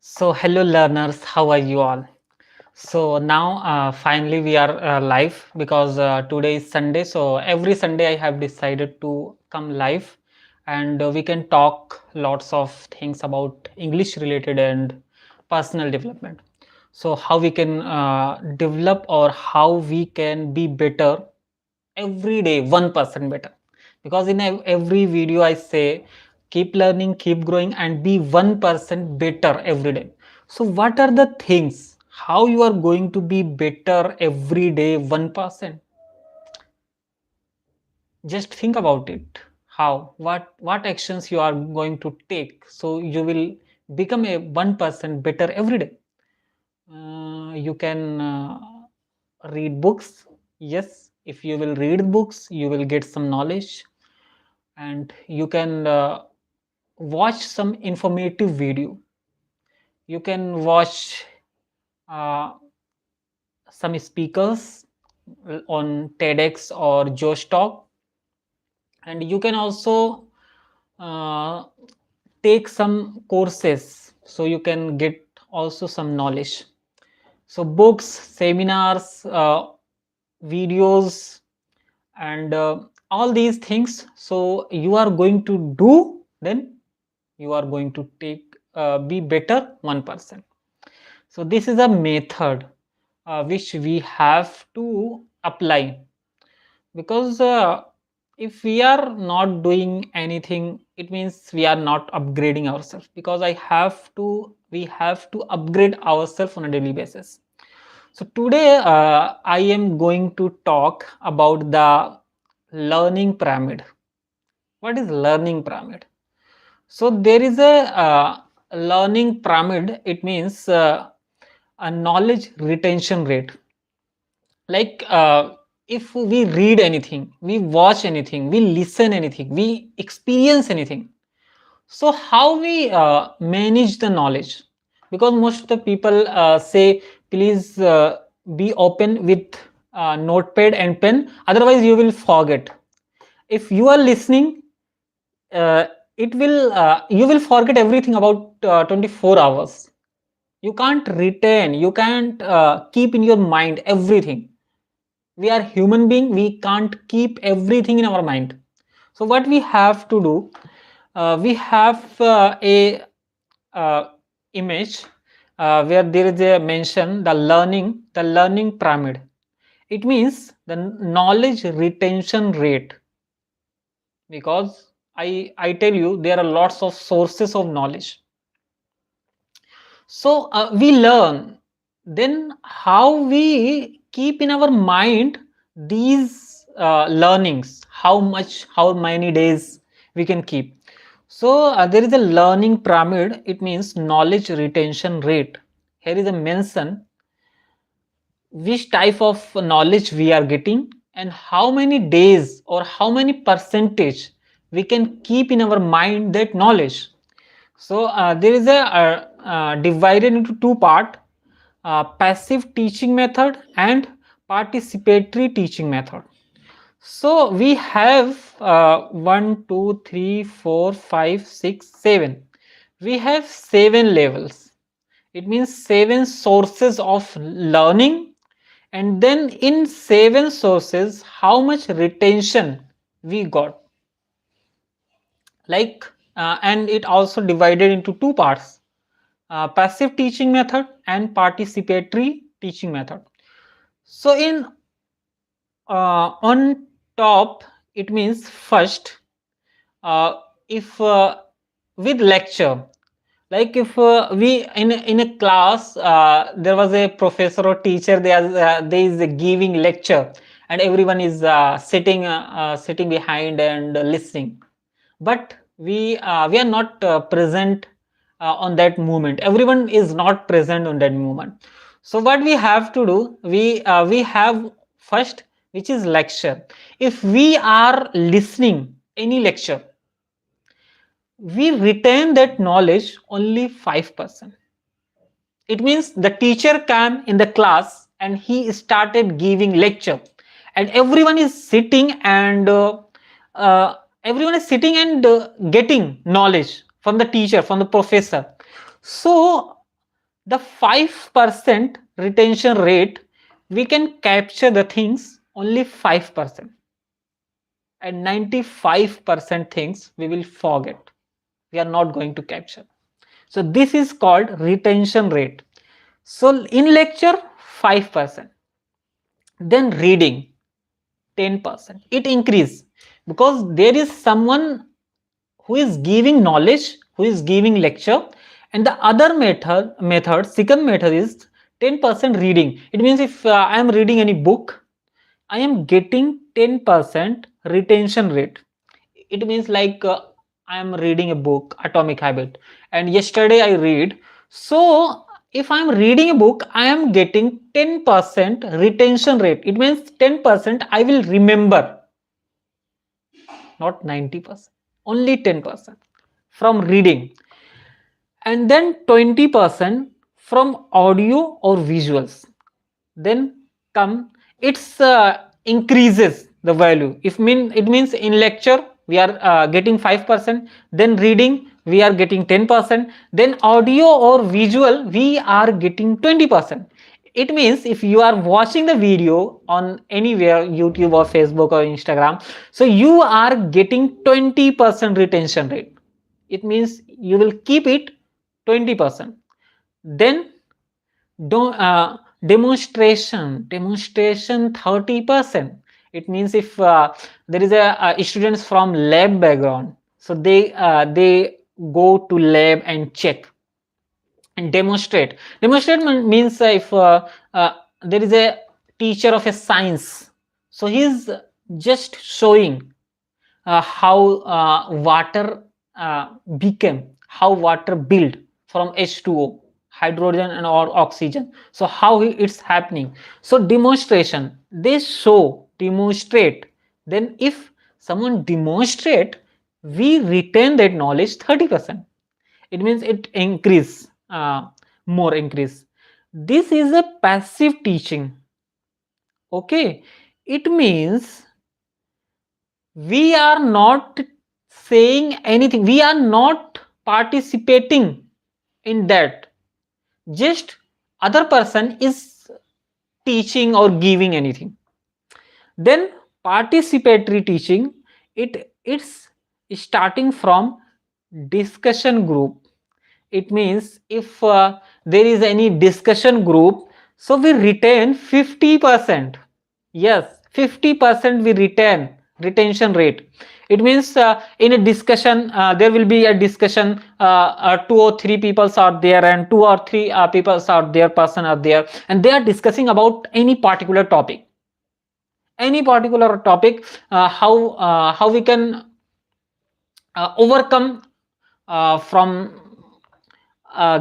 So, hello learners, how are you all? So now finally we are live because today is Sunday. So every Sunday I have decided to come live and we can talk lots of things about English related and personal development. So how we can develop or how we can be better every day 1% better, because in every video I say keep learning, keep growing and be 1% better every day. So what are the things how you are going to be better every day 1%? Just think about it. How, what actions you are going to take so you will become a 1% better every day. You can read books. Yes, if you will read books you will get some knowledge, and you can watch some informative video. You can watch uh, some speakers on TEDx or Josh Talk, and you can also uh, take some courses so you can get also some knowledge. So books, seminars, videos, and all these things, so you are going to do, then you are going to take be better 1%. So this is a method which we have to apply, because if we are not doing anything it means we are not upgrading ourselves, because we have to upgrade ourselves on a daily basis. So today I am going to talk about the learning pyramid. What is learning pyramid? So there is a learning pyramid. It means a knowledge retention rate. Like if we read anything, we watch anything, we listen anything, we experience anything. So how we manage the knowledge? Because most of the people say, please be open with notepad and pen, otherwise you will forget. If you are listening, uh, it will you will forget everything about 24 hours. You can't retain, you can't keep in your mind everything. We are human being, we can't keep everything in our mind. So what we have to do, we have a uh, image where there is a mention the learning pyramid. It means the knowledge retention rate, because I tell you there are lots of sources of knowledge. So we learn, then how we keep in our mind these learnings, how many days we can keep. So there is a learning pyramid. It means knowledge retention rate. Here is a mention which type of knowledge we are getting and how many days or how many percentage we can keep in our mind that knowledge. So there is a divided into two part, passive teaching method and participatory teaching method. So we have 1 2 3 4 5 6 7. We have 7 levels. It means 7 sources of learning, and then in 7 sources how much retention we got. Like and it also divided into two parts, passive teaching method and participatory teaching method. So in on top, it means first, if with lecture, like if we in a class there was a professor or teacher, there is a giving lecture and everyone is sitting behind and listening, but we are not present on that moment. Everyone is not present on that moment. So what we have to do, we have first, which is lecture. If we are listening any lecture, we retain that knowledge only 5%. It means the teacher came in the class and he started giving lecture, and everyone is sitting and uh, getting knowledge from the teacher, from the professor. So the 5% retention rate, we can capture the things only 5%, and 95% things we will forget, we are not going to capture. So this is called retention rate. So in lecture 5%, then reading 10%, it increase because there is someone who is giving knowledge, who is giving lecture. And the other method, second method is 10% reading. It means if I am reading any book, I am getting 10% retention rate. It means like I am reading a book, Atomic Habit, and yesterday I read. So if I am reading a book, I am getting 10% retention rate. It means 10% I will remember, not 90%, only 10% from reading, and then 20% from audio or visuals. Then come, it's increases the value. If it means in lecture we are getting 5%, then reading we are getting 10%, then audio or visual we are getting 20%. It means if you are watching the video on anywhere, YouTube or Facebook or Instagram, so you are getting 20% retention rate. It means you will keep it 20%. Then don't demonstration 30%. It means if there is a students from lab background, so they go to lab and check and demonstrate means if there is a teacher of a science, so he is just showing how water became, how water built from H2O, hydrogen and or oxygen. So how it's happening. So demonstration, they show, demonstrate. Then if someone demonstrate, we retain that knowledge 30%. It means it increase, more increase. This is a passive teaching. Okay, it means we are not saying anything, we are not participating in that, just other person is teaching or giving anything. Then participatory teaching, it's starting from discussion group. It means if there is any discussion group, so we retain 50%. Yes, 50% we retention rate. It means in a discussion there will be a discussion, two or three people are there, and two or three people are there, person are there, and they are discussing about any particular topic, how we can overcome from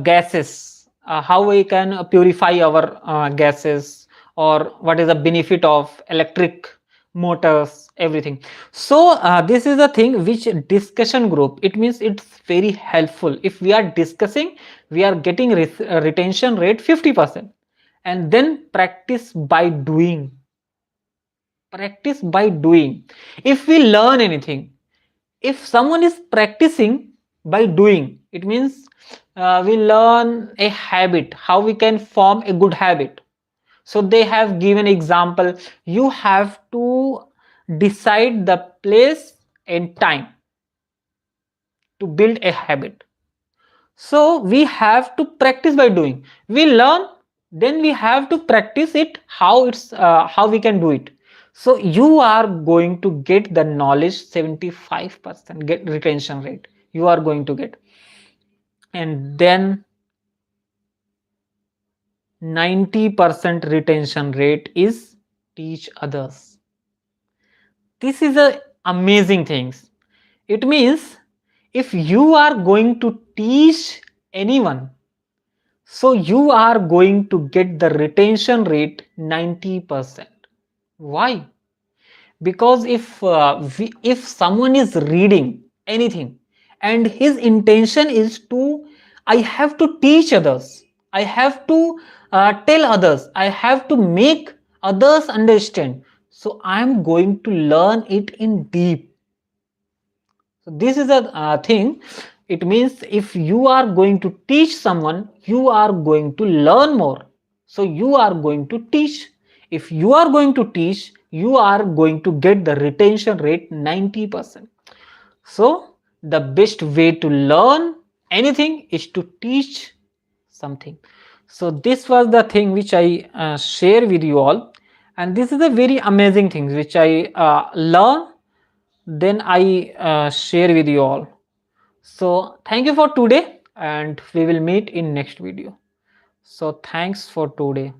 gases, how we can purify our gases, or what is the benefit of electric motors, everything. So this is the thing which discussion group, it means it's very helpful. If we are discussing, we are getting retention rate 50%. And then practice by doing. Practice by doing. If we learn anything, if someone is practicing by doing, it means we learn a habit, how we can form a good habit. So they have given example, you have to decide the place and time to build a habit. So we have to practice by doing. We learn, then we have to practice it, how we can do it. So you are going to get the knowledge 75% get retention rate, you are going to get. And then 90% retention rate is teach others. This is a amazing things. It means if you are going to teach anyone, so you are going to get the retention rate 90%. Why? Because if someone is reading anything and his intention is to, I have to teach others, I have to tell others, I have to make others understand, so I am going to learn it in deep. So this is a thing it means if you are going to teach someone, you are going to learn more. So you are going to teach. If you are going to teach, you are going to get the retention rate 90%. So the best way to learn anything is to teach something. So this was the thing which I share with you all, and this is a very amazing thing which I learn, then I share with you all. So thank you for today, and we will meet in next video. So thanks for today.